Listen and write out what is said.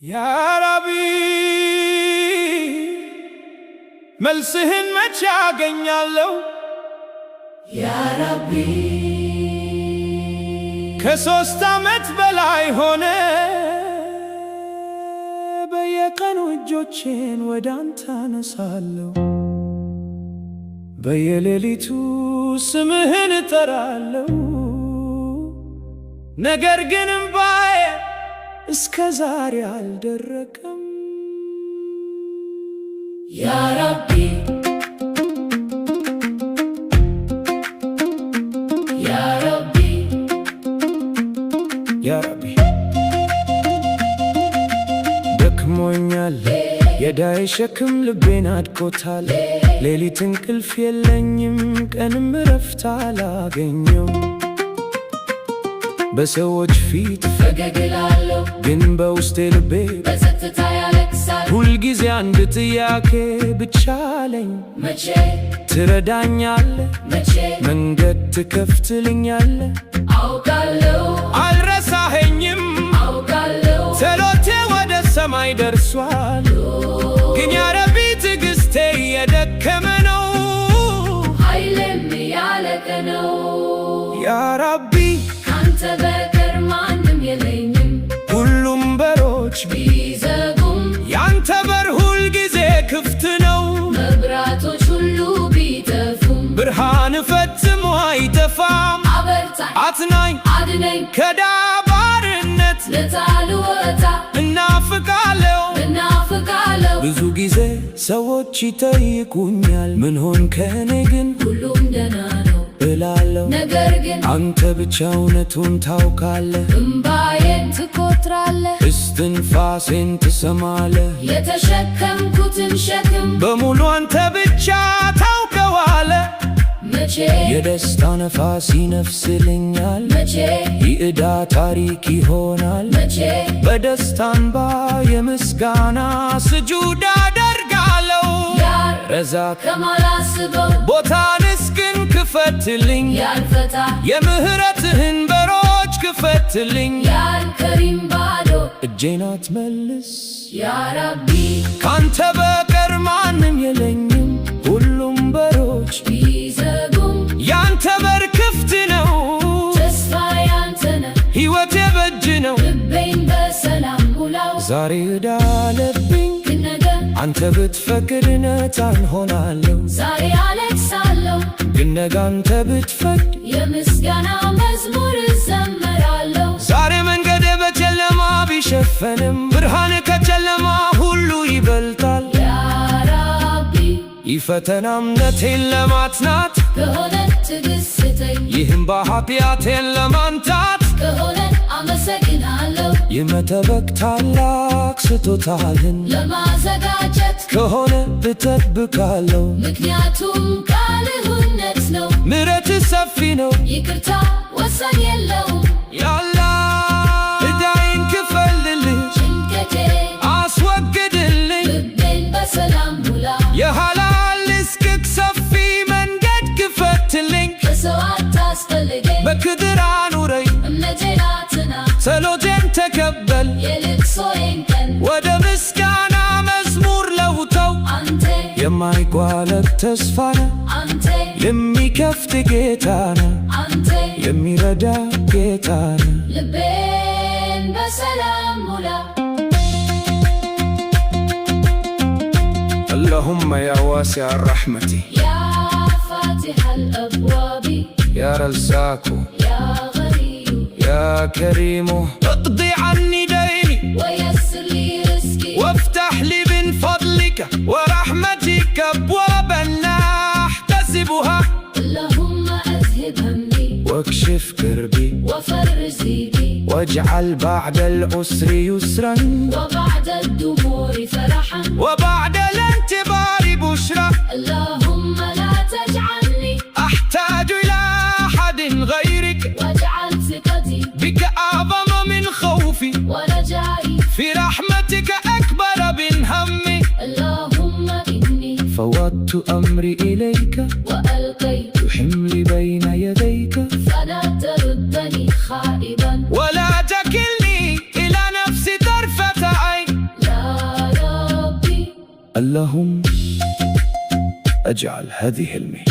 يا ربي መልስህን መቼ አገኛለሁ ያ ረቢ ከ3 ዓመት በላይ ሆነ በየቀኑ እጆቼን ወደ አንተ አነሳለሁ በየሌሊቱ ስምህን እጠራለሁ ነገር ግን እንባዬ እስከ ዛሬ አልደረቀም ያ ረቢ ያ ረቢ ያ ረቢ ደክሞኛል የዳይ ሸክም ልቤን አድቆታል ሌሊት እንቅልፍ የለኝም ቀንም እረፍት አላገኘው በሰዎች ፊት ፈገግ እላለሁ ግን በውስጤ ልቤ በጸጥታ ያለቅሳል ሁልጊዜ አንድ ጥያቄ ብቻ አለኝ መቼ ትረዳኛለህ መቼ መንገድ ትከፍትልኛለህ አውቃለሁ አልረሳኸኝም አውቃለሁ ጸሎቴ ወደ ሰማይ ደርሷል ግን ያ ረቢ ትዕግስቴ እየደከመ ነው ኃይሌም እያለቀ ነው ያ ረቢ ካንተ በቀር ማንም የለኝም ሁሉም በሮች ቢዘጉም ያንተ በር ሁልጊዜ ክፍት ነው መብራቶች ሁሉ ቢጠፉም ብርሃን ፈጽሞ አይጠፋም አበርታኝ አጽናኝ አድነኝ ከዳባርነት ነፃ ልወጣ እናፍቃለሁ ብዙ ጊዜ ሰዎች ይጠይቁኛል ምን ሆንክ ከኔ ግን ሁሉም ደህና ነው እላለሁ ነገር ግን አንተ ብቻ እውነቱን ታውቃለህ እምባዬን ትቆጥራለህ እስትንፋሴን ትሰማለህ የተሸከምኩትን ሸክም በሙሉ አንተ ብቻ ታውቀዋለህ መቼ የደስታ ነፋስ ይነፍስልኛል መቼ የዕዳ ታሪክ ይሆናል መቼ በደስታ እንባ የምስጋና ስጁድ አደርጋለሁ ያ ረዛቅ ከማላስበው ቦታንስ ግን ክፈትልኝ ያልፈታ የምህረትህን በሮች ክፈትልኝ ያልከሪም ባዶ እጄን አትመልስ ያ ረቢ ካንተ በቀር ማንም የለኝም ሁሉም በሮች ቢዘጉም ያንተ በር ክፍት ነው ተስፋ ያንተ ነህ ሕይወቴ በእጅ ነው ልቤን በሰላም ሙላው ዛሬ ዕዳ አለብኝ ግን ነገ አንተ ብትፈቅድ ነፃ እሆናለሁ ዛሬ አለቅሳለሁ ግን ነገ አንተ ብትፈቅድ የምስጋና መዝሙር እዘምራለሁ ዛሬ መንገዴ በጨለማ ቢሸፈንም ብርሃን ከጨለማ ሁሉ ይበልጣል ይፈተና እምነቴን ለማጽናት ከሆነ ትዕግስት ስጠኝ ይህም በኃጢአቴን ለማንጻት ከሆነ አመሰግናለሁ የመጠበቅ ታላቅ ስጦታህን ለማዘጋጀት ከሆነ እጠብቃለሁ ምክንያቱም ቃልህ እውነት ነው ምሕረትህ ሰፊ ነው ይቅርታ ወሰን የለውም ያአላህ ዕዳዬን ክፈልልኝ ጭንቀቴን አስወግድልኝ ልቤን በሰላም ሙላ በክድር አኑረኝ እምነቴን አትና ጸሎቴን ተቀበል የልቅሶዬን ቀን ወደ ምስጋና መዝሙር ለውጠው አንተ የማይቋረጥ ተስፋ ነህ አንተ የሚከፍት ጌታ ነህ አንተ የሚረዳ ጌታ ነህ ልቤን በሰላም ሙላ اللهم يا واسع الرحمة يا فاتح الأبواب يا رزاق يا غني يا كريم اقضي عني ديني ويسر لي رزقي وافتح لي من فضلك ورحمتك أبوابا لا أحتسبها اللهم أذهب همي واكشف كربي وفرج ضيقي واجعل بعد العسر يسرا وبعد الدموع فرحا وبعد الانتظار بشرى اللهم لا تجعلني أحتاج إلى أحد غيرك واجعل ثقتي بك أعظم من خوفي ورجائي في رحمتك أكبر من همي اللهم إني فوضت أمري إليك وألقيت حملي بين يديك فلا تردني خائبا ولا تكلني إلى نفسي طرفة عين اللهم اجعل هذه حلمي.